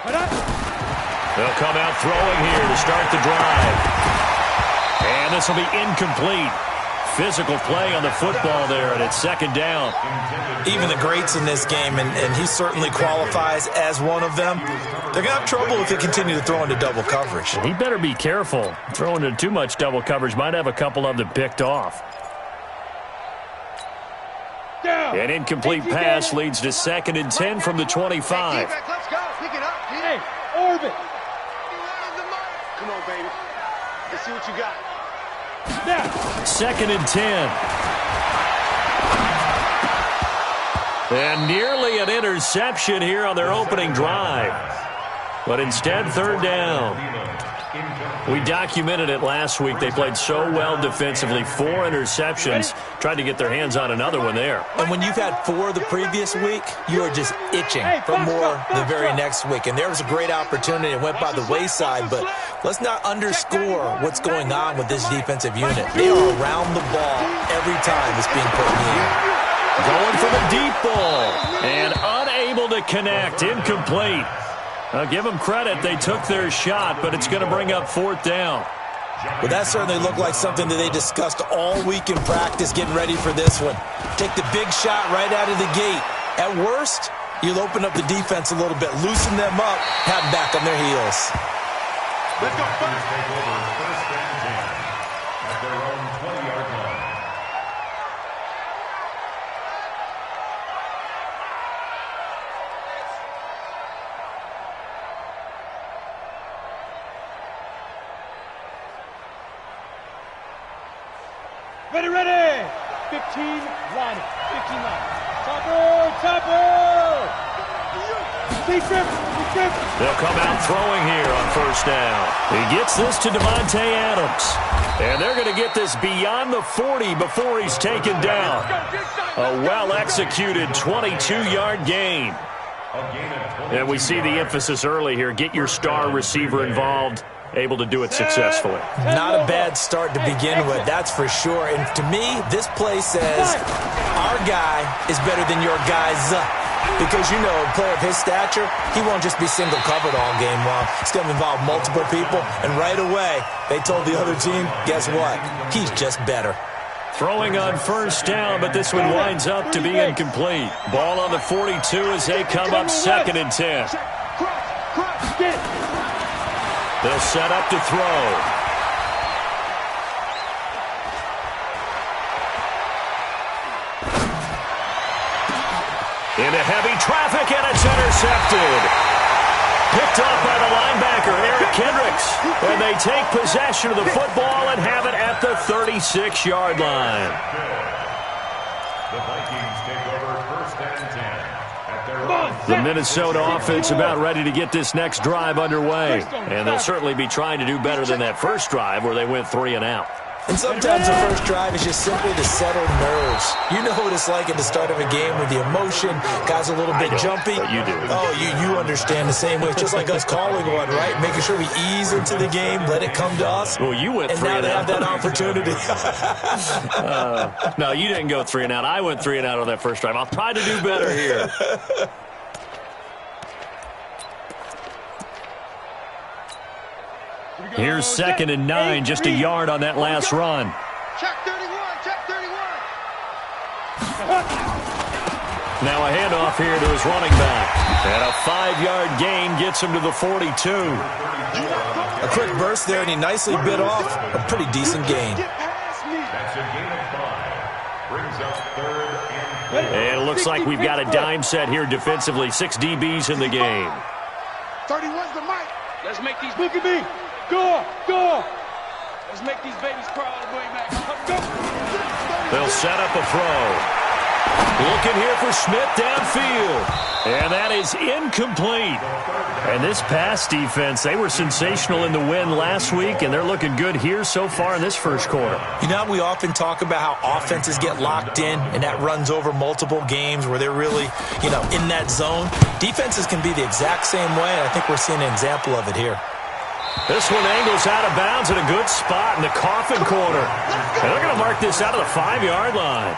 They'll come out throwing here to start the drive. And this will be incomplete. Physical play on the football there, and it's second down. Even the greats in this game, and he certainly qualifies as one of them, they're going to have trouble if they continue to throw into double coverage. He better be careful. Throwing into too much double coverage might have a couple of them picked off. An incomplete pass leads to 2nd and 10 from the 25. Let's go. Pick it up. Hey, orbit. Come on, baby. Let's see what you got. 2nd and 10. And nearly an interception here on their opening drive. But instead, 3rd down. We documented it last week. They played so well defensively. 4 interceptions. Tried to get their hands on another one there. And when you've had 4 the previous week, you are just itching for more the very next week. And there was a great opportunity. It went by the wayside, but let's not underscore what's going on with this defensive unit. They are around the ball every time it's being put in the air. Going for the deep ball. And unable to connect. Incomplete. I'll give them credit. They took their shot, but it's going to bring up 4th down. Well, that certainly looked like something that they discussed all week in practice getting ready for this one. Take the big shot right out of the gate. At worst, you'll open up the defense a little bit, loosen them up, have them back on their heels. Let's go. Take over 1st and 10 at their own 20-yard line. Ready. 15, line it. 15 line. Chopper. Deep grip. They'll come out throwing here on 1st down. He gets this to Devontae Adams. And they're going to get this beyond the 40 before he's taken down. A well-executed 22-yard gain. And we see the emphasis early here. Get your star receiver involved. Able to do it successfully. Not a bad start to begin with, that's for sure. And to me, this play says our guy is better than your guy's. Because, you know, a player of his stature, he won't just be single covered all game long. It's going to involve multiple people. And right away, they told the other team, guess what? He's just better. Throwing on 1st down, but this one winds up to be incomplete. Ball on the 42 as they come up 2nd and 10. They'll set up to throw. Into heavy traffic, and it's intercepted. Picked off by the linebacker, Eric Kendricks. And they take possession of the football and have it at the 36-yard line. The Vikings take over 1st and 10 at their own. The Minnesota offense about ready to get this next drive underway. And they'll certainly be trying to do better than that first drive where they went 3 and out. And sometimes the first drive is just simply to settle nerves. You know what it's like at the start of a game with the emotion. Guys a little bit jumpy. But you do. Oh, you understand the same way. It's just like us calling one, right? Making sure we ease into the game, let it come to us. Well, you went 3 and out. And now they have that opportunity. No, you didn't go 3 and out. I went 3 and out on that first drive. I'll try to do better here. Here's 2nd and 9, just a yard on that last run. Check 31. Now a handoff here to his running back. And a 5-yard gain gets him to the 42. A quick burst there, and he nicely bit off a pretty decent gain. That's a gain of 5. Brings up 3rd and 4. And it looks like we've got a dime set here defensively. 6 DBs in the game. 31's the mic. Let's make these look at me. Go. Let's make these babies crawl all the way back. Go. They'll set up a throw. Looking here for Smith downfield. And that is incomplete. And this pass defense, they were sensational in the win last week, and they're looking good here so far in this first quarter. You know, we often talk about how offenses get locked in, and that runs over multiple games where they're really, in that zone. Defenses can be the exact same way, and I think we're seeing an example of it here. This one angles out of bounds at a good spot in the coffin corner. And they're going to mark this out of the 5-yard line.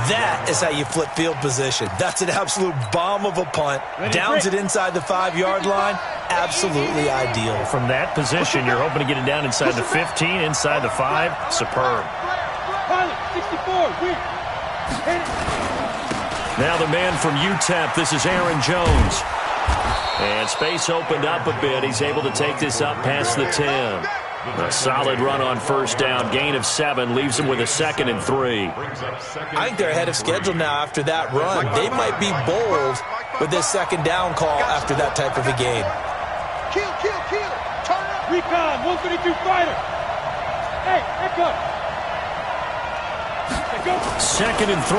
That is how you flip field position. That's an absolute bomb of a punt. Downs it inside the 5-yard line. Absolutely ideal. From that position, you're hoping to get it down inside the 15, inside the 5. Superb. Now the man from UTEP, this is Aaron Jones. And space opened up a bit. He's able to take this up past the 10. A solid run on first down. Gain of 7 leaves him with a 2nd and 3. I think they're ahead of schedule now after that run. They might be bold with this 2nd down call after that type of a game. Kill. Turn up. Recon, 132 fighter. Hey, back up. 2nd and 3.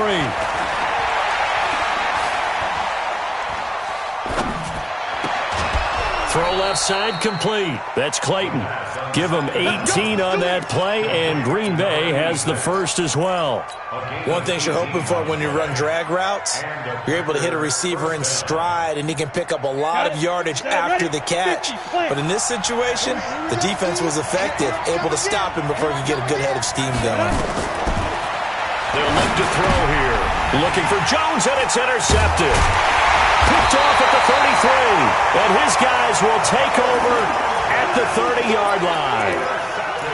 Throw left side complete. That's Clayton. Give him 18 on that play, and Green Bay has the first as well. One thing you're hoping for when you run drag routes, you're able to hit a receiver in stride, and he can pick up a lot of yardage after the catch. But in this situation, the defense was effective, able to stop him before he could get a good head of steam going. They'll look to throw here. Looking for Jones, and it's intercepted. Picked off at the 33, and his guys will take over at the 30-yard line.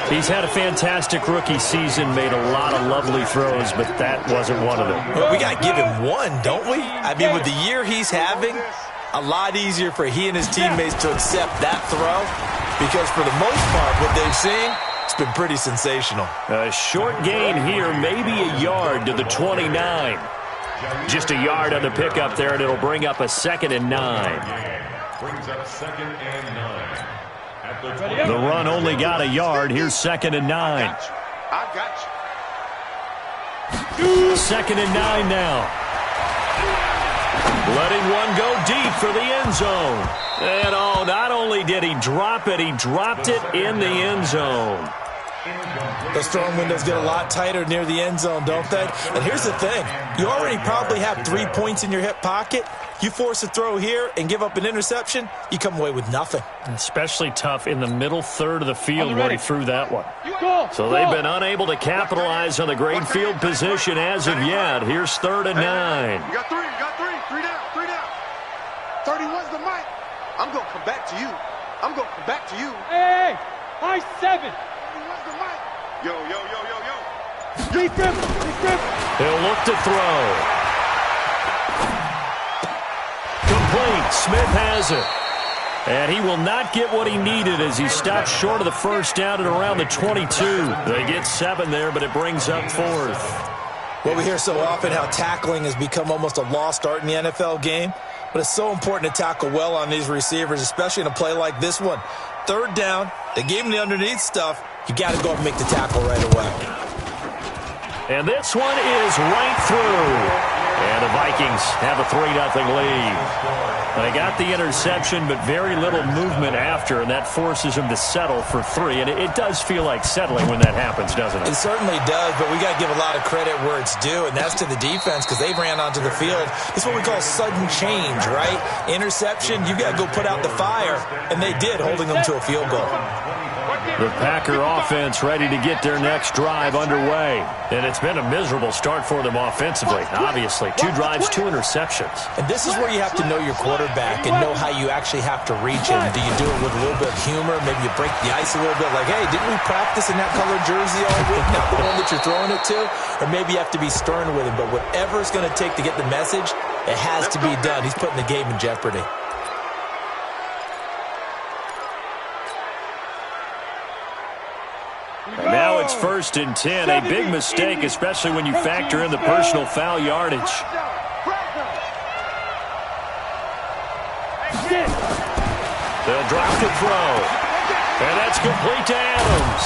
He's had a fantastic rookie season, made a lot of lovely throws, but that wasn't one of them. Well, we got to give him one, don't we? I mean, with the year he's having, a lot easier for he and his teammates to accept that throw, because for the most part, what they've seen, it's been pretty sensational. A short gain here, maybe a yard to the 29. Just a yard on the pickup there, and it'll bring up a 2nd and 9. Brings up 2nd and 9. At The run only got a yard. Here's 2nd and 9. I got you. 2nd and 9 now. Letting one go deep for the end zone. And oh, not only did he drop it, he dropped it in the end zone. Those throwing windows get a lot tighter near the end zone, don't they? And here's the thing. You already probably have 3 points in your hip pocket. You force a throw here and give up an interception, you come away with nothing. Especially tough in the middle third of the field where he threw that one. So they've been unable to capitalize on the great field position as of yet. Here's 3rd and 9. You got 3. Three down. 31's the mic. I'm going to come back to you. Hey, high 7. 31's the mic. Yo. Deep grip. He'll look to throw. Complete. Smith has it. And he will not get what he needed as he stopped short of the first down at around the 22. They get 7 there, but it brings up 4th. Well, we hear so often how tackling has become almost a lost art in the NFL game, but it's so important to tackle well on these receivers, especially in a play like this one. 3rd down, they gave him the underneath stuff. You got to go and make the tackle right away. And this one is right through. And the Vikings have a 3-0 lead. They got the interception, but very little movement after, and that forces them to settle for 3. And it does feel like settling when that happens, doesn't it? It certainly does, but we got to give a lot of credit where it's due, and that's to the defense because they ran onto the field. It's what we call sudden change, right? Interception, you got to go put out the fire, and they did, holding them to a field goal. The Packer offense ready to get their next drive underway. And it's been a miserable start for them offensively, obviously. 2 drives, 2 interceptions. And this is where you have to know your quarterback and know how you actually have to reach him. Do you do it with a little bit of humor? Maybe you break the ice a little bit like, hey, didn't we practice in that colored jersey all week? Not the one that you're throwing it to? Or maybe you have to be stern with him. But whatever it's going to take to get the message, it has to be done. He's putting the game in jeopardy. And now it's 1st and 10. A big mistake, especially when you factor in the personal foul yardage. They'll drop the throw. And that's complete to Adams.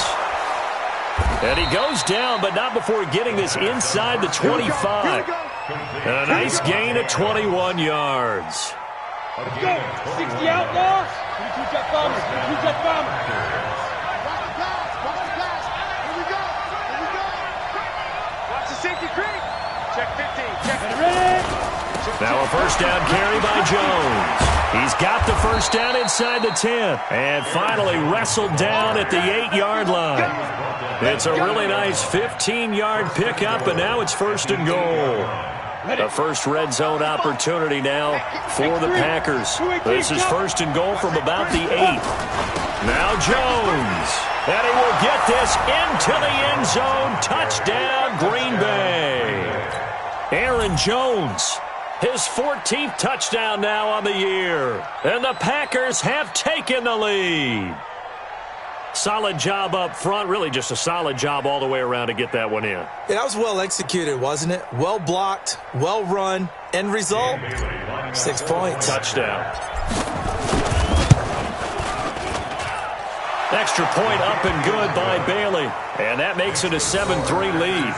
And he goes down, but not before getting this inside the 25. And a nice gain of 21 yards. Let's go. 60 outlaws. 22 jet bombers. Check 15. Check it. Ready? Now a first down carry by Jones. He He's got the first down inside the 10. And finally wrestled down at the 8-yard line. It's a really nice 15-yard pickup, and now it's first and goal. The first red zone opportunity now for the Packers. This is first and goal from about the 8. Now Jones. And he will get this into the end zone. Touchdown, Green Bay. Aaron Jones, his 14th touchdown now on the year. And the Packers have taken the lead. Solid job up front. Really just a solid job all the way around to get that one in. Yeah, that was well executed, wasn't it? Well blocked, well run. End result, 6 points. Touchdown. Extra point up and good by Bailey. And that makes it a 7-3 lead.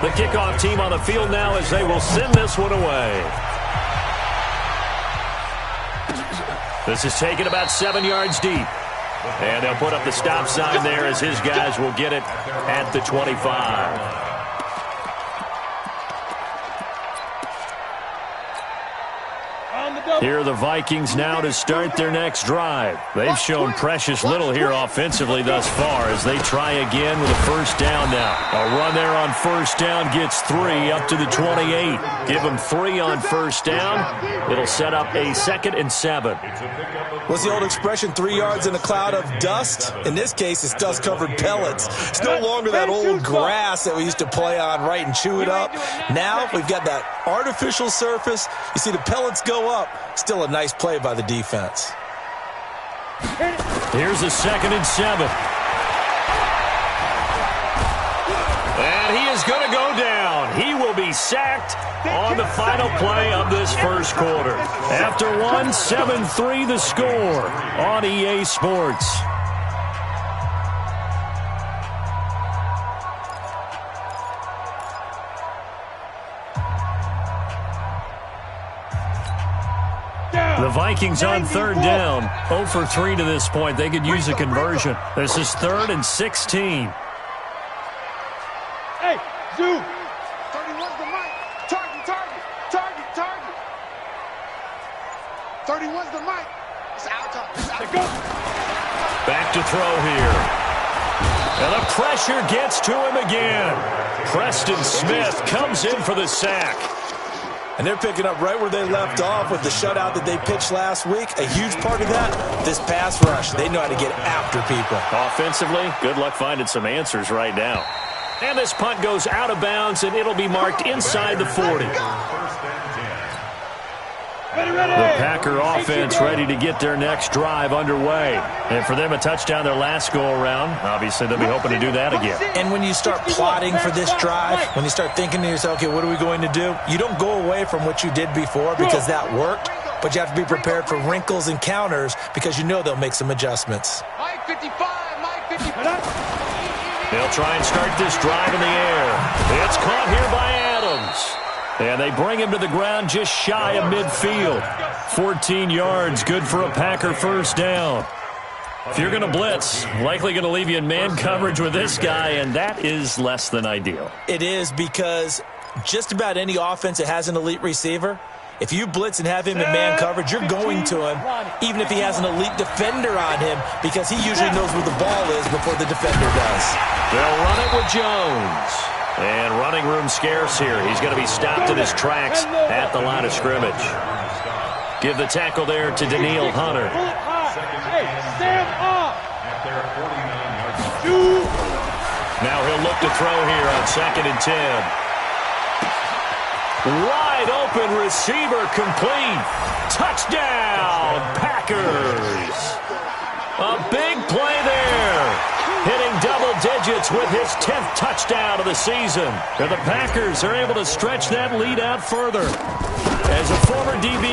The kickoff team on the field now as they will send this one away. This is taken about 7 yards deep. And they'll put up the stop sign there as his guys will get it at the 25. Here are the Vikings now to start their next drive. They've shown precious little here offensively thus far as they try again with a first down now. A run there on first down gets 3 up to the 28. Give them 3 on first down. It'll set up a 2nd and 7. What's the old expression, 3 yards in a cloud of dust? In this case, it's dust-covered pellets. It's no longer that old grass that we used to play on, right, and chew it up. Now we've got that artificial surface. You see the pellets go up. Still a nice play by the defense. Here's a 2nd and 7. And he is going to go down. He will be sacked on the final play of this first quarter. After 7-3 the score on EA Sports. The Vikings on 3rd down. 0 for 3 to this point. They could use a conversion. This is 3rd and 16. Hey, Zoo. 31's the mic. Target. 31's the mic. It's our time. Back to throw here. And the pressure gets to him again. Preston Smith comes in for the sack. And they're picking up right where they left off with the shutout that they pitched last week. A huge part of that, this pass rush. They know how to get after people. Offensively, good luck finding some answers right now. And this punt goes out of bounds, and it'll be marked inside the 40. The Packer offense ready to get their next drive underway. And for them, a touchdown their last go-around. Obviously, they'll be hoping to do that again. And when you start plotting for this drive, when you start thinking to yourself, okay, what are we going to do? You don't go away from what you did before because that worked, but you have to be prepared for wrinkles and counters because you know they'll make some adjustments. Mike 55, Mike 55. They'll try and start this drive in the air. It's caught here by Adams. And they bring him to the ground just shy of midfield. 14 yards, good for a Packer first down. If you're going to blitz, likely going to leave you in man coverage with this guy, and that is less than ideal. It is because just about any offense that has an elite receiver, if you blitz and have him in man coverage, you're going to him, even if he has an elite defender on him, because he usually knows where the ball is before the defender does. They'll run it with Jones. And running room scarce here. He's going to be stopped in his tracks at the line of scrimmage. Give the tackle there to Daniil Hunter. Hey, stand up. Now he'll look to throw here on 2nd and 10. Wide open receiver complete. Touchdown, Packers. A big play there. Hitting double digits with his 10th touchdown of the season. And the Packers are able to stretch that lead out further. As a former DB,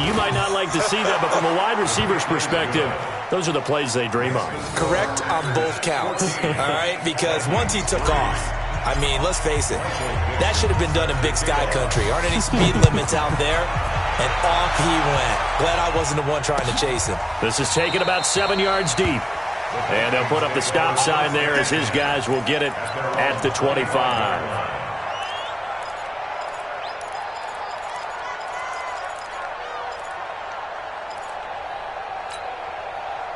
you might not like to see that, but from a wide receiver's perspective, those are the plays they dream of. Correct on both counts, all right? Because once he took off, I mean, let's face it, that should have been done in Big Sky Country. Aren't any speed limits out there? And off he went. Glad I wasn't the one trying to chase him. This is taken about 7 yards deep. And they'll put up the stop sign there as his guys will get it at the 25.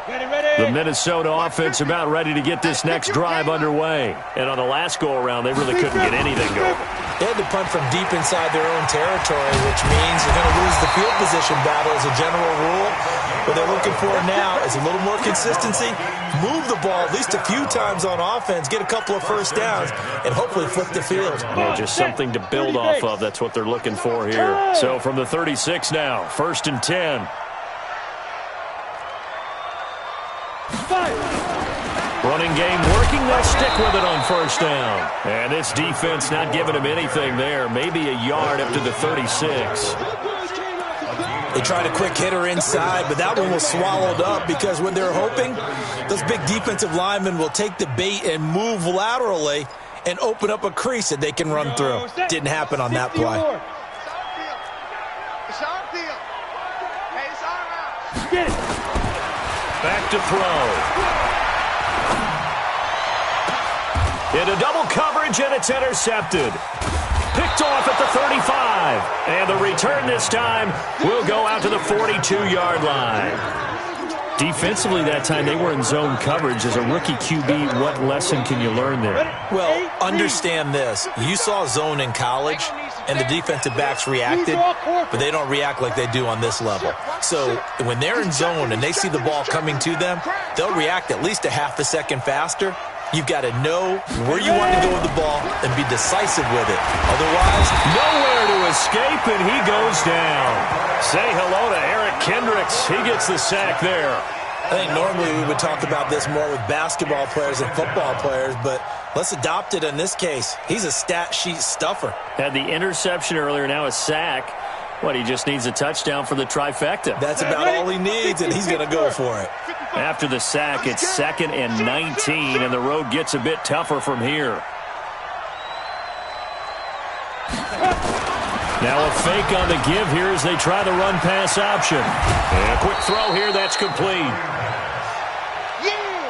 The Minnesota offense about ready to get this next drive underway. And on the last go-around, they really couldn't get anything going. They had to punt from deep inside their own territory, which means you're going to lose the field position battle as a general rule. What they're looking for now is a little more consistency, move the ball at least a few times on offense, get a couple of first downs, and hopefully flip the field. Well, just something to build off of. That's what they're looking for here. So from the 36 now, 1st and 10. Running game working. They'll stick with it on 1st down. And this defense not giving him anything there. Maybe a yard up to the 36. They tried a quick hitter inside, but that one was swallowed up because when they're hoping, those big defensive linemen will take the bait and move laterally and open up a crease that they can run through. Didn't happen on that play. Back to throw. Into double coverage, and it's intercepted. Picked off at the 35. And the return this time will go out to the 42-yard line. Defensively that time, they were in zone coverage. As a rookie QB, what lesson can you learn there? Well, understand this. You saw zone in college, and the defensive backs reacted, but they don't react like they do on this level. So when they're in zone and they see the ball coming to them, they'll react at least a half a second faster. You've got to know where you want to go with the ball and be decisive with it. Otherwise, nowhere to escape, and he goes down. Say hello to Eric Kendricks. He gets the sack there. I think normally we would talk about this more with basketball players and football players, but let's adopt it in this case. He's a stat sheet stuffer. Had the interception earlier, now a sack. What, he just needs a touchdown for the trifecta. That's about all he needs, and he's going to go for it. After the sack, it's 2nd and 19, and the road gets a bit tougher from here. Now a fake on the give here as they try the run-pass option. And a quick throw here, that's complete.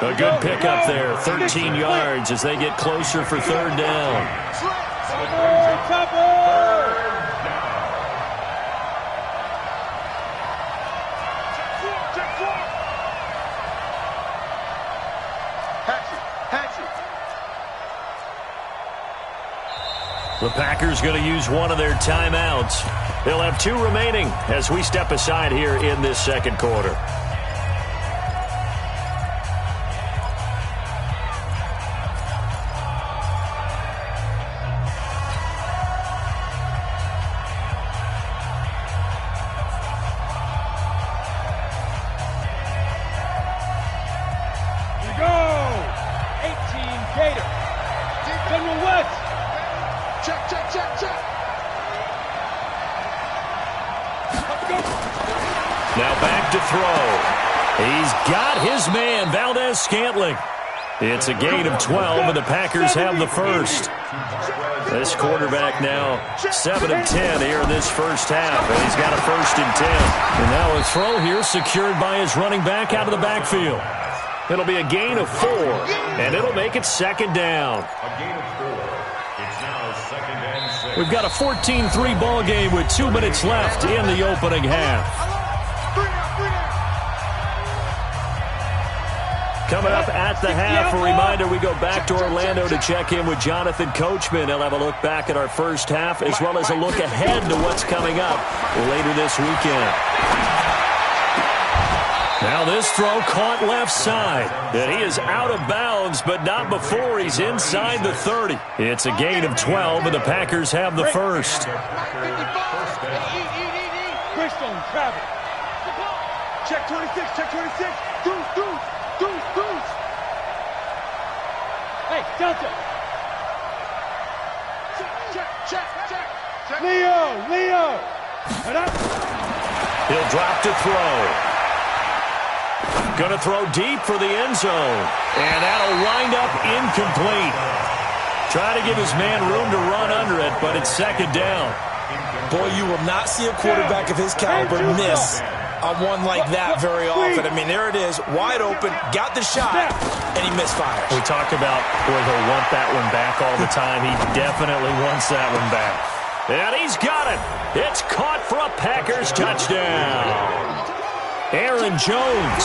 A good pickup there, 13 yards as they get closer for 3rd down. The Packers going to use one of their timeouts. They'll have 2 remaining as we step aside here in this 2nd quarter. Now back to throw. He's got his man, Valdez-Scantling. It's a gain of 12, and the Packers have the first. This quarterback now 7 of 10 here in this first half, and he's got a 1st and 10. And now a throw here secured by his running back out of the backfield. It'll be a gain of 4, and it'll make it 2nd down. A gain of 4. It's now 2nd and 6. We've got a 14-3 ball game with 2 minutes left in the opening half. Coming up at the half, a reminder, we go back to Orlando to check in with Jonathan Coachman. He'll have a look back at our first half as well as a look ahead to what's coming up later this weekend. Now this throw caught left side. And he is out of bounds, but not before he's inside the 30. It's a gain of 12, and the Packers have the first. Check 26, check 26. Deuce. Hey, Delta. Check. Leo. He'll drop to throw. Going to throw deep for the end zone. And that'll wind up incomplete. Try to give his man room to run under it, but it's 2nd down. Boy, you will not see a quarterback of his caliber miss on one like that very often. I mean, there it is, wide open, got the shot, and he misfires. We talk about where he'll want that one back all the time. He definitely wants that one back. And he's got it. It's caught for a Packers touchdown. Aaron Jones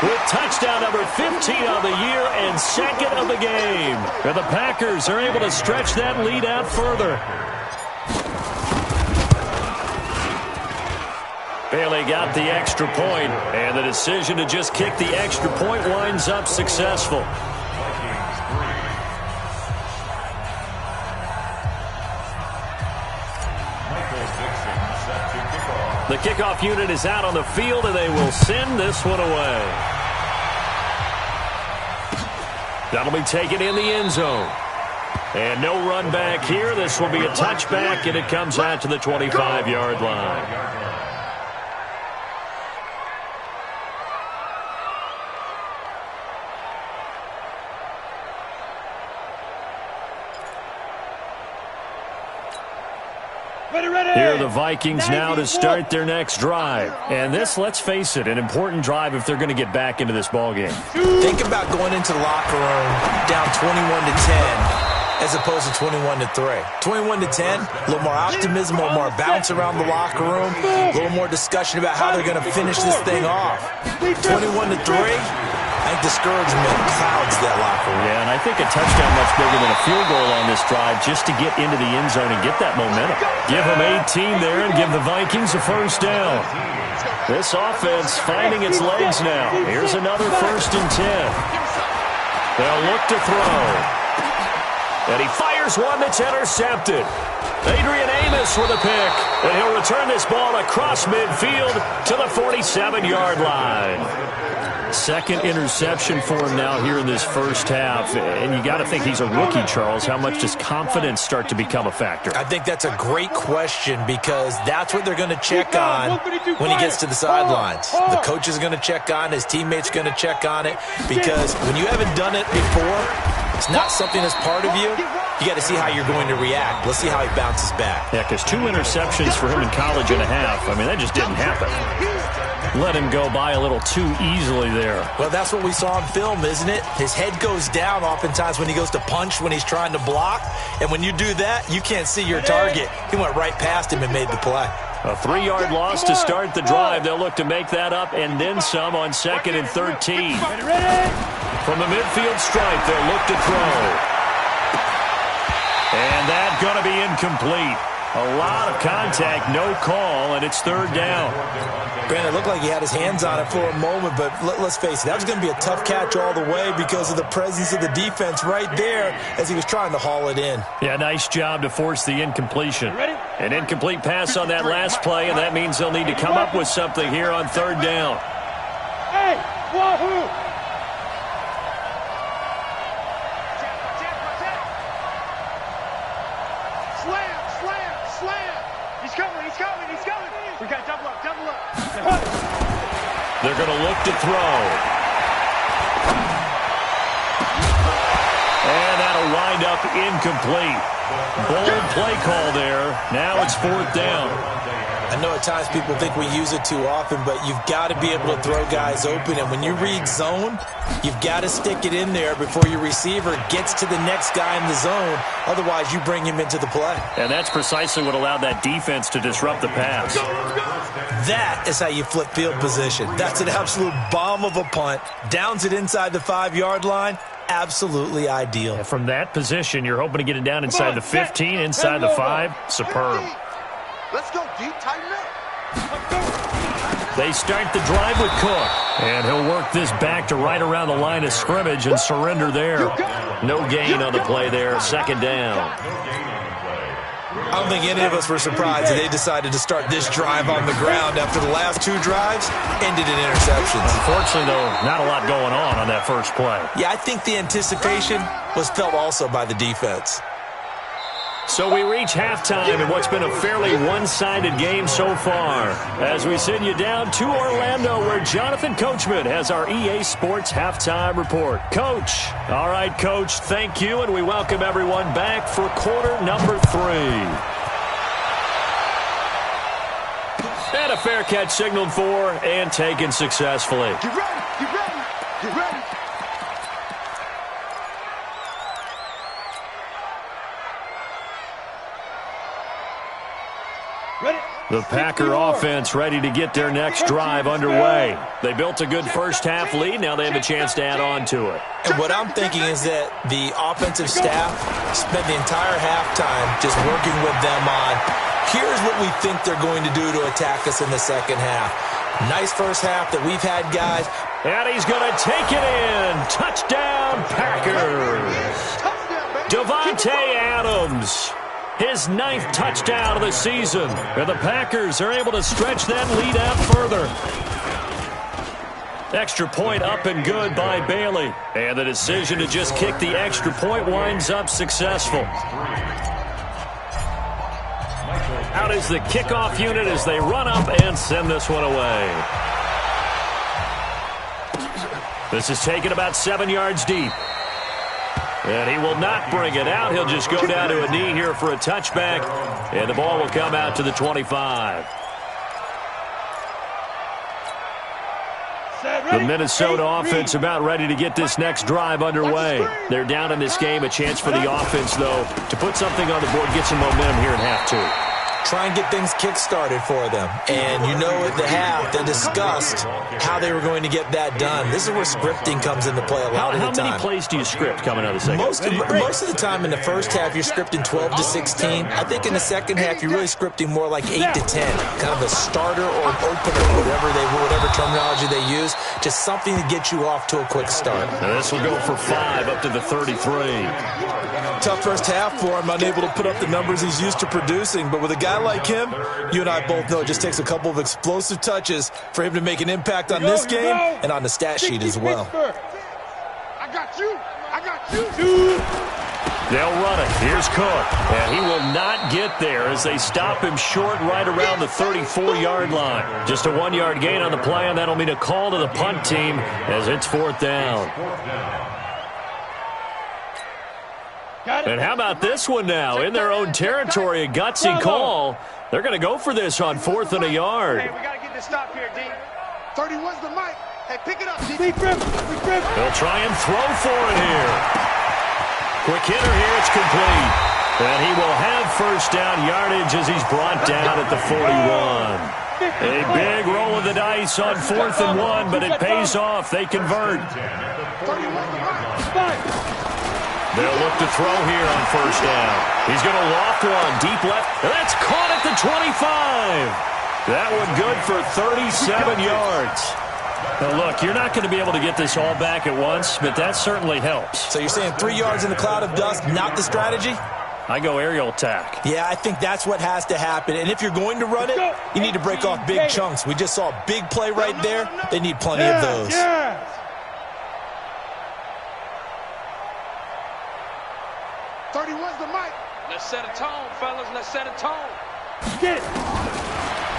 with touchdown number 15 on the year and second of the game. And the Packers are able to stretch that lead out further. Bailey got the extra point, and the decision to just kick the extra point winds up successful. The kickoff unit is out on the field, and they will send this one away. That'll be taken in the end zone. And no run back here. This will be a touchback, and it comes out to the 25-yard line. Here are the Vikings now to start their next drive. And this, let's face it, an important drive if they're going to get back into this ballgame. Think about going into the locker room down 21-10 as opposed to 21-3. 21-10, a little more optimism, a little more bounce around the locker room, a little more discussion about how they're going to finish this thing off. 21-3. I think discouragement clouds that locker room. Yeah, and I think a touchdown much bigger than a field goal on this drive just to get into the end zone and get that momentum. Give them 18 there and give the Vikings a first down. This offense finding its legs now. Here's another 1st and 10. They'll look to throw. And he fires one that's intercepted. Adrian Amos with a pick. And he'll return this ball across midfield to the 47-yard line. Second interception for him now here in this first half. And you got to think he's a rookie, Charles. How much does confidence start to become a factor? I think that's a great question because that's what they're going to check on when he gets to the sidelines. The coach is going to check on, his teammates are going to check on it because when you haven't done it before, it's not something that's part of you. You got to see how you're going to react. Let's see how he bounces back. Yeah, because 2 interceptions for him in college and a half. I mean, that just didn't happen. Let him go by a little too easily there. Well, that's what we saw on film, isn't it? His head goes down oftentimes when he goes to punch, when he's trying to block. And when you do that, you can't see your target. He went right past him and made the play. A 3-yard loss to start the drive. They'll look to make that up and then some on 2nd and 13. From the midfield stripe, they'll look to throw. And that's going to be incomplete. A lot of contact, no call, and it's 3rd down. Brandon, it looked like he had his hands on it for a moment, but let's face it, that was going to be a tough catch all the way because of the presence of the defense right there as he was trying to haul it in. Yeah, nice job to force the incompletion. An incomplete pass on that last play, and that means they'll need to come up with something here on 3rd down. Hey, wahoo! We got double up. They're going to look to throw. And that'll wind up incomplete. Bold play call there. Now it's 4th down. I know at times people think we use it too often, but you've got to be able to throw guys open. And when you read zone, you've got to stick it in there before your receiver gets to the next guy in the zone. Otherwise, you bring him into the play. And that's precisely what allowed that defense to disrupt the pass. That is how you flip field position. That's an absolute bomb of a punt. Downs it inside the 5-yard line. Absolutely ideal. And from that position, you're hoping to get it down inside the 15, inside the 5. Superb. Let's go deep, tighten up. They start the drive with Cook. And he'll work this back to right around the line of scrimmage and surrender there. No gain on the play there. 2nd down. I don't think any of us were surprised that they decided to start this drive on the ground after the last 2 drives ended in interceptions. Unfortunately, though, not a lot going on that first play. Yeah, I think the anticipation was felt also by the defense. So we reach halftime in what's been a fairly one-sided game so far. As we send you down to Orlando, where Jonathan Coachman has our EA Sports Halftime Report. Coach. All right, Coach, thank you, and we welcome everyone back for quarter number 3. And a fair catch signaled for and taken successfully. Get ready, get ready, get ready. The Packer offense ready to get their next drive underway. They built a good first-half lead. Now they have a chance to add on to it. And what I'm thinking is that the offensive staff spent the entire halftime just working with them on, here's what we think they're going to do to attack us in the second half. Nice first half that we've had, guys. And he's going to take it in. Touchdown, Packers. Davante Adams. His 9th touchdown of the season. And the Packers are able to stretch that lead out further. Extra point up and good by Bailey. And the decision to just kick the extra point winds up successful. Out is the kickoff unit as they run up and send this one away. This is taken about 7 yards deep. And he will not bring it out. He'll just go down to a knee here for a touchback. And the ball will come out to the 25. The Minnesota offense about ready to get this next drive underway. They're down in this game. A chance for the offense, though, to put something on the board, get some momentum here in half two. Try and get things kick-started for them. And you know at the half, they discussed how they were going to get that done. This is where scripting comes into play a lot of the time. How many plays do you script coming out of the second? Most of the time in the first half, you're scripting 12 to 16. I think in the second half, you're really scripting more like 8 to 10. Kind of a starter or an opener, whatever terminology they use. Just something to get you off to a quick start. And this will go for 5 up to the 33. Tough first half for him, unable to put up the numbers he's used to producing. But with a guy like him, you and I both know it just takes a couple of explosive touches for him to make an impact on this game and on the stat sheet as well. I got you. I got you. They'll run it. Here's Cook. And he will not get there as they stop him short right around the 34-yard line. Just a 1-yard gain on the play, and that'll mean a call to the punt team as it's 4th down. And how about this one now? In their own territory, a gutsy call. They're going to go for this on 4th and a yard. Hey, we got to get this stop here, D. 31's the mic. Hey, pick it up, D. They'll try and throw for it here. Quick hitter here, it's complete. And he will have first down yardage as he's brought down at the 41. A big roll of the dice on 4th and 1, but it pays off. They convert. 31's the mic. They'll look to throw here on first down. He's going to loft one deep left. And that's caught at the 25. That one good for 37 yards. Now, look, you're not going to be able to get this all back at once, but that certainly helps. So you're saying 3 yards in the cloud of dust, not the strategy? I go aerial attack. Yeah, I think that's what has to happen. And if you're going to run it, you need to break off big chunks. We just saw a big play right there. They need plenty of those. Yes. 31's the mic. Let's set a tone, fellas. Let's set a tone. Get it.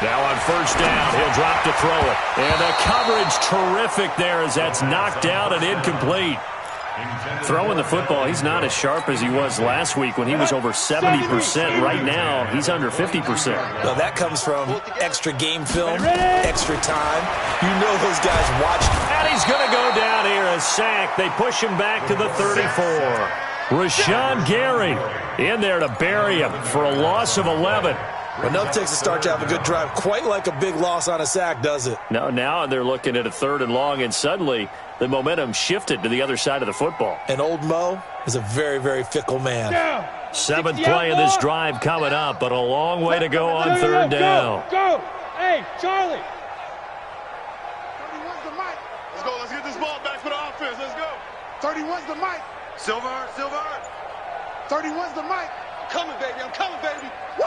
Now on first down, he'll drop to throw it. And the coverage terrific there as that's knocked out and incomplete. Throwing the football, he's not as sharp as he was last week when he was over 70%. Right now, he's under 50%. Well, that comes from extra game film, extra time. You know those guys watch. And he's going to go down here, a sack. They push him back to the 34. Rashawn Gary in there to bury him for a loss of 11. Enough takes a start to have a good drive. Quite like a big loss on a sack, does it? No, now they're looking at a 3rd and long, and suddenly the momentum shifted to the other side of the football. And old Mo is a very, very fickle man. 7th play of this drive coming up, but a long way to go on 3rd down. Go. Hey, Charlie. 31's the mic. Let's go. Let's get this ball back for the offense. Let's go. 31's the mic. Silver. 31's the mic. I'm coming, baby. I'm coming, baby. Woo!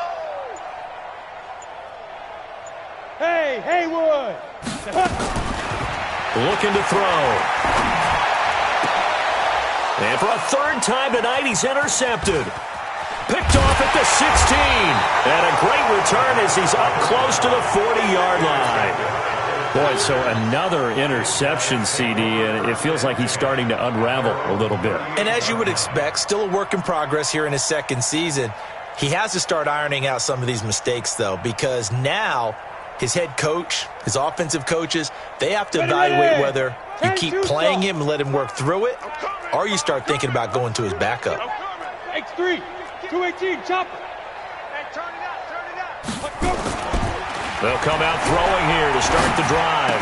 Hey, Haywood. Looking to throw. And for a 3rd time tonight, he's intercepted. Picked off at the 16. And a great return as he's up close to the 40-yard line. Boy, so another interception, CD, and it feels like he's starting to unravel a little bit. And as you would expect, still a work in progress here in his 2nd season. He has to start ironing out some of these mistakes, though, because now his head coach, his offensive coaches, they have to evaluate whether you keep playing him and let him work through it, or you start thinking about going to his backup. X3, 218, chopper. Hey, turn it out. They'll come out throwing here to start the drive.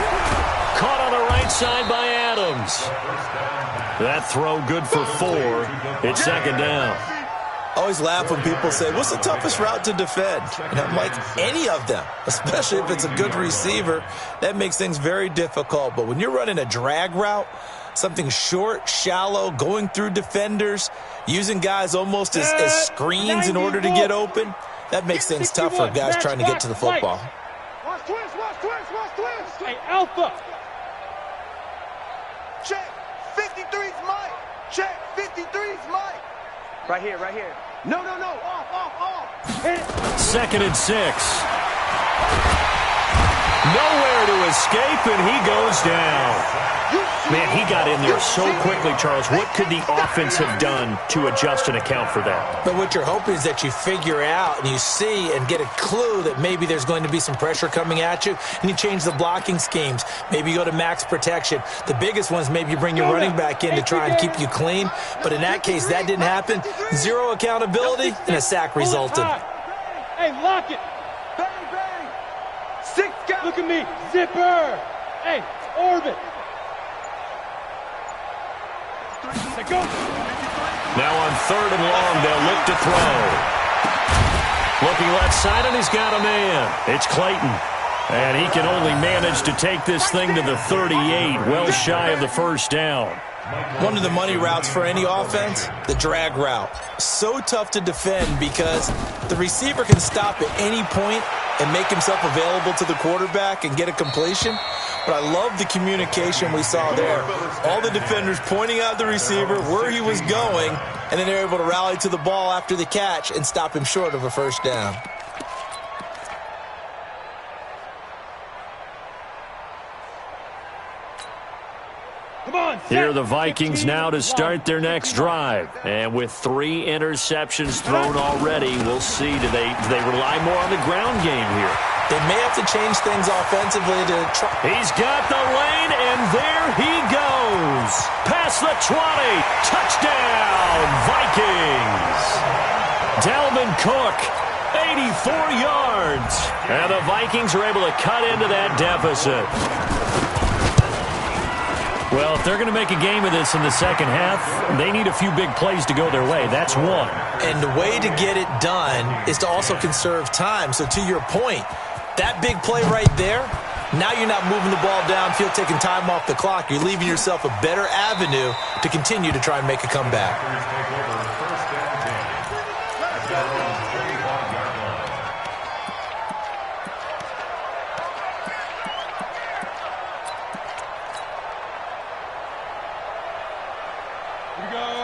Caught on the right side by Adams. That throw good for 4. It's second down. I always laugh when people say, what's the toughest route to defend? And I'm like, any of them, especially if it's a good receiver. That makes things very difficult. But when you're running a drag route, something short, shallow, going through defenders, using guys almost as screens in order to get open, that makes things tough for guys trying to get to the football. Watch twist, watch twist, watch twist. Hey, Alpha. Check. 53's Mike. Check. 53's Mike. Right here, right here. No. Off. Hit it. Second and 6. Nowhere to escape, and he goes down. Man, he got in there so quickly, Charles. What could the offense have done to adjust and account for that? But what you're hoping is that you figure out and you see and get a clue that maybe there's going to be some pressure coming at you, and you change the blocking schemes. Maybe you go to max protection. The biggest one is maybe you bring your running back in to try and keep you clean. But in that case, that didn't happen. Zero accountability, and a sack resulted. Hey, lock it. Bang. 6 count. Look at me. Zipper. Hey, orbit. Go. Now on 3rd and long, they'll look to throw. Looking left side, and he's got a man. It's Clayton. And he can only manage to take this thing to the 38, well shy of the first down. One of the money routes for any offense, the drag route. So tough to defend because the receiver can stop at any point and make himself available to the quarterback and get a completion. But I love the communication we saw there. All the defenders pointing out the receiver, where he was going, and then they're able to rally to the ball after the catch and stop him short of a first down. Here are the Vikings now to start their next drive. And with 3 interceptions thrown already, we'll see. Do they rely more on the ground game here? They may have to change things offensively to try. He's got the lane, and there he goes. Past the 20. Touchdown, Vikings. Dalvin Cook, 84 yards. And the Vikings are able to cut into that deficit. Well, if they're going to make a game of this in the second half, they need a few big plays to go their way. That's one. And the way to get it done is to also conserve time. So to your point, that big play right there, now you're not moving the ball downfield, taking time off the clock. You're leaving yourself a better avenue to continue to try and make a comeback.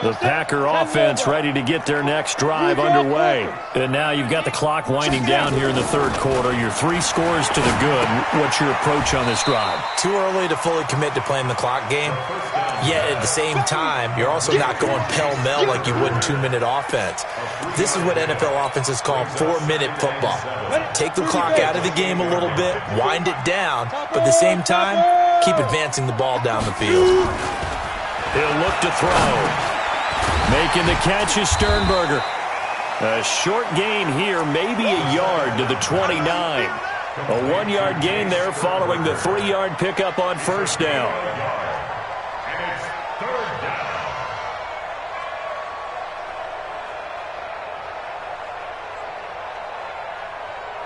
The Packer offense ready to get their next drive underway. And now you've got the clock winding down here in the 3rd quarter. You're 3 scores to the good. What's your approach on this drive? Too early to fully commit to playing the clock game. Yet at the same time, you're also not going pell-mell like you would in 2-minute offense. This is what NFL offenses call 4-minute football. Take the clock out of the game a little bit, wind it down, but at the same time, keep advancing the ball down the field. He'll look to throw. Making the catch is Sternberger. A short gain here, maybe a yard to the 29. A 1-yard gain there following the 3-yard pickup on first down. And it's 3rd down.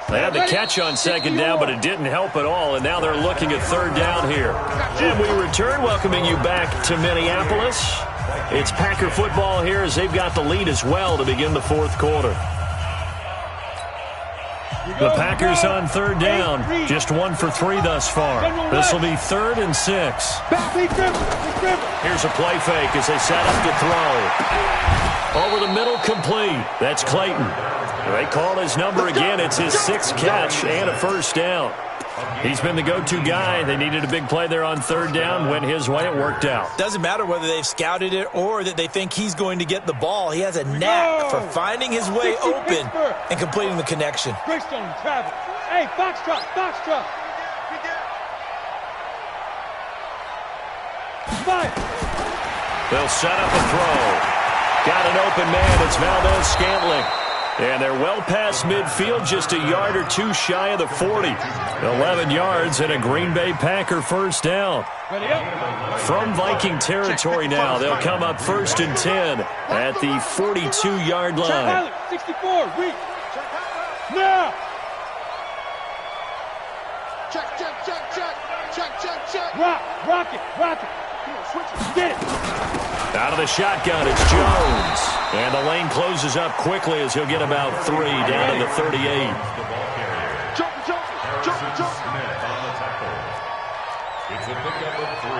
They had the catch on second down, but it didn't help at all, and now they're looking at 3rd down here. And we return, welcoming you back to Minneapolis. It's Packer football here as they've got the lead as well to begin the 4th quarter. The Packers on 3rd down, just 1 for 3 thus far. This will be 3rd and 6. Here's a play fake as they set up to throw. Over the middle, complete. That's Clayton. They call his number again. It's his 6th catch and a first down. He's been the go-to guy. They needed a big play there on 3rd down. Went his way. It worked out. Doesn't matter whether they've scouted it or that they think he's going to get the ball. He has a knack for finding his way open and completing the connection. Greystone, travel. Hey, Foxtrot. Five. They'll set up a throw. Got an open man. It's Valdez Scantling. And they're well past midfield, just a yard or two shy of the 40. 11 yards and a Green Bay Packer first down. From Viking territory now, they'll come up 1st and 10 at the 42-yard line. 64, reach. Now. Check. Rock it. Come on, switch it. Get it. Out of the shotgun, it's Jones. And the lane closes up quickly as he'll get about 3 down to the 38. Jump. Smith on the tackle. It's a pickup of 3.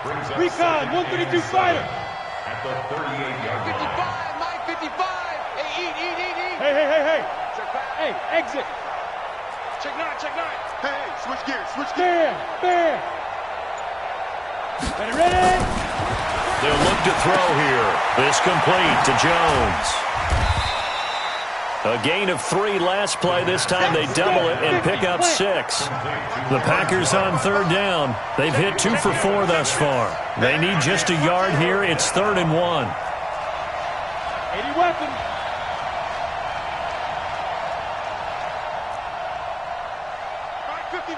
Brings up Recon, 132 fighter. at the 38-yard line. 55, Mike, 55. Hey, eat. Hey. Check back. Hey, exit. Check 9. Hey, switch gears. Bam. Ready? They'll look to throw here. This complete to Jones. A gain of 3 last play. This time they double it and pick up 6. The Packers on 3rd down. They've hit 2 for 4 thus far. They need just a yard here. It's 3rd and 1. 80 weapons. Mike 55,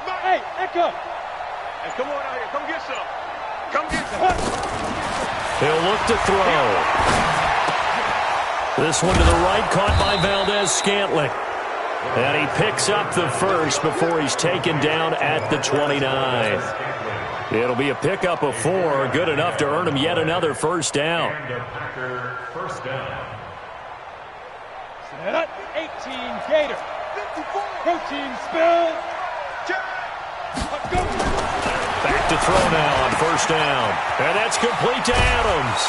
Mike. Hey, Echo. Hey, come on out here. Come get some. He'll look to throw. This one to the right, caught by Valdez-Scantling. And he picks up the first before he's taken down at the 29. It'll be a pickup of 4, good enough to earn him yet another first down. And a Packer first down. Set up. 18 Gator. 54. Protein spill. Let's go. Back to throw now on 1st down. And that's complete to Adams.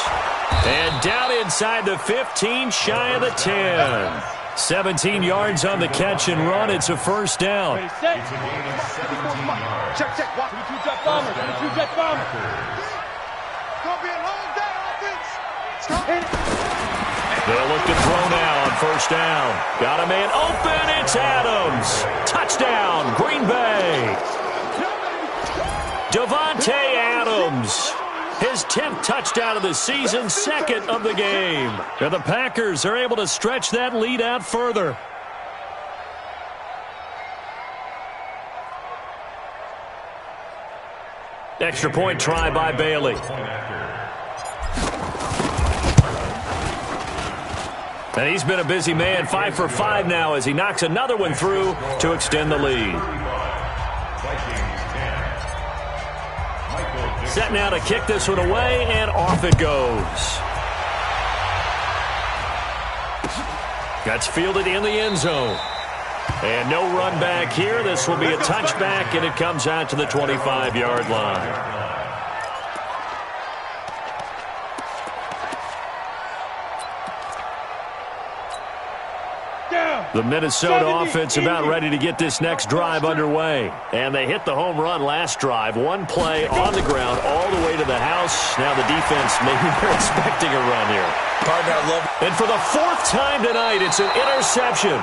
And down inside the 15, shy of the 10. 17 yards on the catch and run. It's a first down. Ready, set. It's a gain of 17 yards. Check. Watch. 22 jet bomber. 22 jet bomber. Gonna be a long day, offense. Hit it. They'll look to throw now on 1st down. Got a man open. It's Adams. Touchdown, Green Bay. Davante Adams. His 10th touchdown of the season, 2nd of the game. And the Packers are able to stretch that lead out further. Extra point try by Bailey. And he's been a busy man, 5 for 5 now as he knocks another one through to extend the lead. Set now to kick this one away, and off it goes. That's fielded in the end zone. And no run back here. This will be a touchback, and it comes out to the 25-yard line. The Minnesota offense about ready to get this next drive underway. And they hit the home run last drive. One play on the ground all the way to the house. Now the defense, maybe they're expecting a run here. Partner, I love it. And for the 4th time tonight, it's an interception.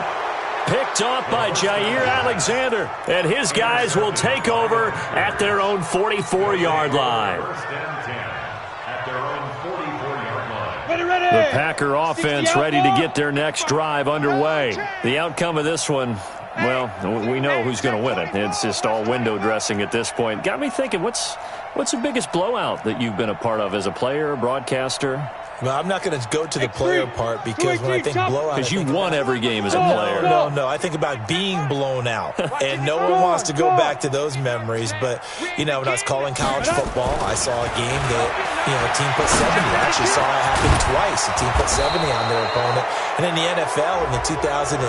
Picked off by Jair Alexander. And his guys will take over at their own 44-yard line. First and 10 at their own 44-yard line. Ready. The Packer offense ready to get their next drive underway. The outcome of this one, well, we know who's going to win it. It's just all window dressing at this point. Got me thinking, what's the biggest blowout that you've been a part of as a player, broadcaster? Well, I'm not going to go to the player part because when I think blowout, because you won every game as a player. No. I think about being blown out. And no one wants to go back to those memories. But, when I was calling college football, I saw a game that, a team put 70. I actually saw it happen twice. A team put 70 on their opponent. And in the NFL, in the 2017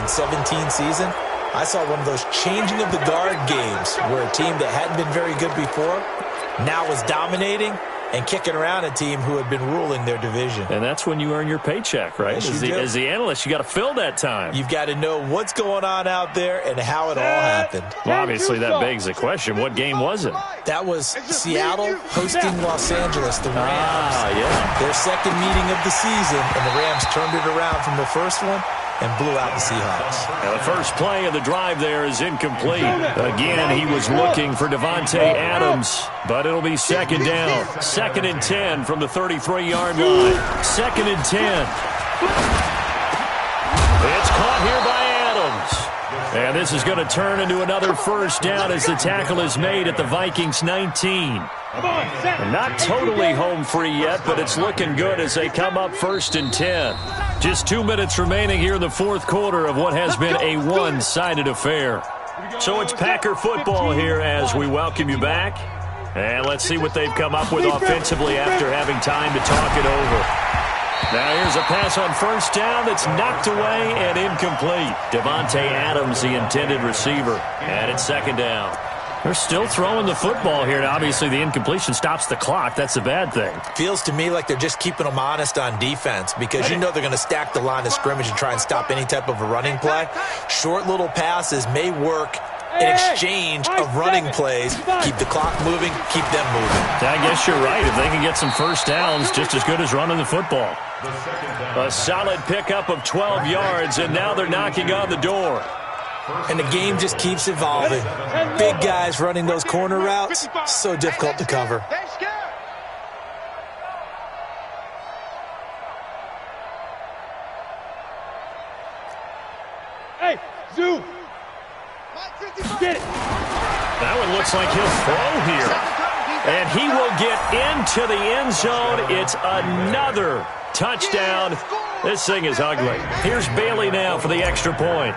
season, I saw one of those changing of the guard games where a team that hadn't been very good before now was dominating and kicking around a team who had been ruling their division. And that's when you earn your paycheck, right? Yes, As the analyst, you got to fill that time. You've got to know what's going on out there and how it all happened. Well, obviously, that begs the question, what game was it? That was Seattle hosting Los Angeles, the Rams. Yeah. Their second meeting of the season, and the Rams turned it around from the first one and blew out the Seahawks. Now the first play of the drive there is incomplete. Again, he was looking for Davante Adams, but it'll be 2nd down. 2nd and 10 from the 33-yard line. 2nd and 10. caught here by Adams. And this is going to turn into another first down as the tackle is made at the Vikings 19. Not totally home free yet, but it's looking good as they come up 1st and 10. Just 2 minutes remaining here in the fourth quarter of what has been a one-sided affair. So it's Packer football here as we welcome you back. And let's see what they've come up with offensively after having time to talk it over. Now here's a pass on first down that's knocked away and incomplete. Davante Adams, the intended receiver. And it's 2nd down. They're still throwing the football here. Now, obviously, the incompletion stops the clock. That's a bad thing. Feels to me like they're just keeping them honest on defense because you know they're going to stack the line of scrimmage and try and stop any type of a running play. Short little passes may work in exchange of running plays. Keep the clock moving, keep them moving. I guess you're right. If they can get some first downs, just as good as running the football. A solid pickup of 12 yards, and now they're knocking on the door. And the game just keeps evolving. Big guys running those corner routes, so difficult to cover. Hey, Zoo! Get it! That one looks like he'll throw here. And he will get into the end zone. It's another touchdown. This thing is ugly. Here's Bailey now for the extra point.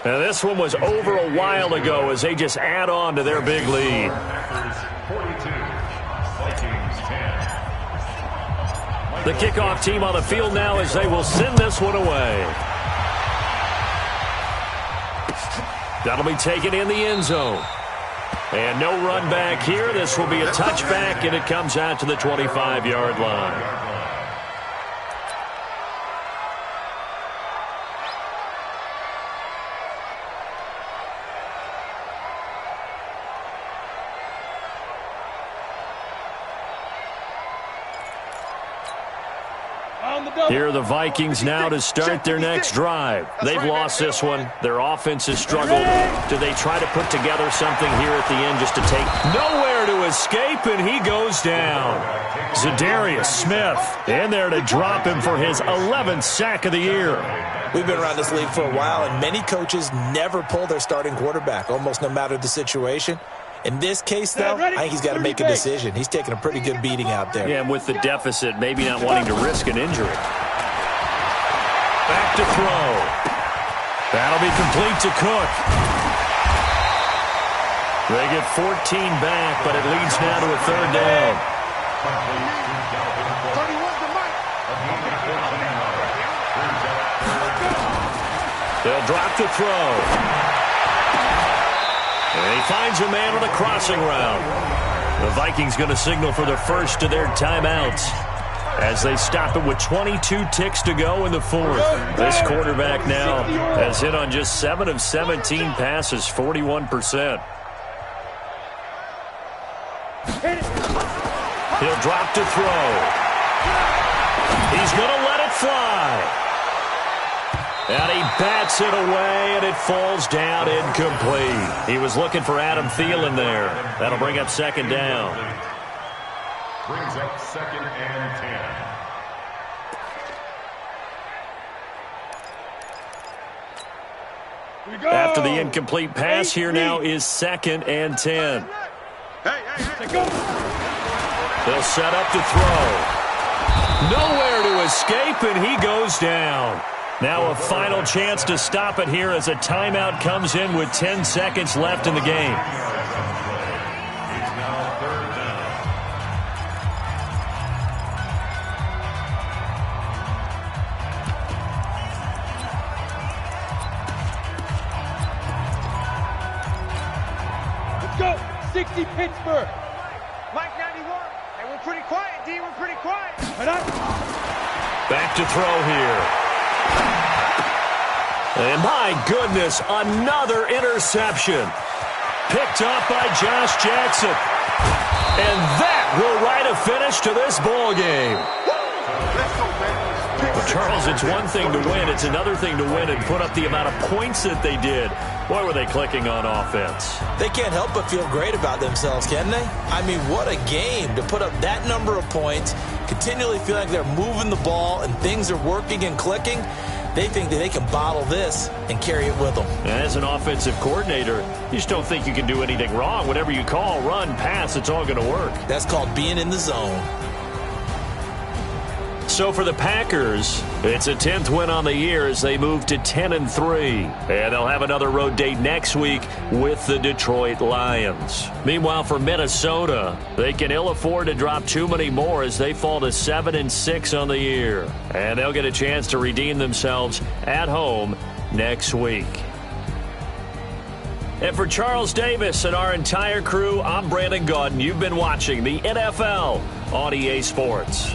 Now this one was over a while ago as they just add on to their big lead. 42, Vikings 10. The kickoff team on the field now as they will send this one away. That'll be taken in the end zone. And no run back here. This will be a touchback, and it comes out to the 25-yard line. Here are the Vikings now to start their next drive. They've lost this one. Their offense has struggled. Do they try to put together something here at the end just to take nowhere to escape, and he goes down. Zadarius Smith in there to drop him for his 11th sack of the year. We've been around this league for a while, and many coaches never pull their starting quarterback, almost no matter the situation. In this case, though, I think he's got to make a decision. He's taking a pretty good beating out there. Yeah, and with the deficit, maybe not wanting to risk an injury. Back to throw. That'll be complete to Cook. They get 14 back, but it leads now to a 3rd down. They'll drop the throw. And he finds a man on a crossing route. The Vikings going to signal for the first of their timeouts as they stop it with 22 ticks to go in the 4th. This quarterback now has hit on just 7 of 17 passes, 41%. He'll drop to throw. He's going to let it fly. And he bats it away, and it falls down incomplete. He was looking for Adam Thielen there. That'll bring up 2nd down. Brings up 2nd and 10. After the incomplete pass, here now is 2nd and 10. They'll set up to throw. Nowhere to escape, and he goes down. Now a final chance to stop it here as a timeout comes in with 10 seconds left in the game. It's now 3rd down. Let's go! 60 Pittsburgh! Mike 91. Hey, we're pretty quiet, D. We're pretty quiet. Back to throw here. And my goodness, another interception. Picked up by Josh Jackson. And that will write a finish to this ball game. Well, Charles, it's one thing to win. It's another thing to win and put up the amount of points that they did. Boy, were they clicking on offense. They can't help but feel great about themselves, can they? I mean, what a game to put up that number of points, continually feel like they're moving the ball and things are working and clicking, they think that they can bottle this and carry it with them. As an offensive coordinator, you just don't think you can do anything wrong. Whatever you call, run, pass, it's all going to work. That's called being in the zone. So for the Packers, it's a 10th win on the year as they move to 10-3. And they'll have another road date next week with the Detroit Lions. Meanwhile, for Minnesota, they can ill afford to drop too many more as they fall to 7-6 on the year. And they'll get a chance to redeem themselves at home next week. And for Charles Davis and our entire crew, I'm Brandon Gaudin. You've been watching the NFL on EA Sports.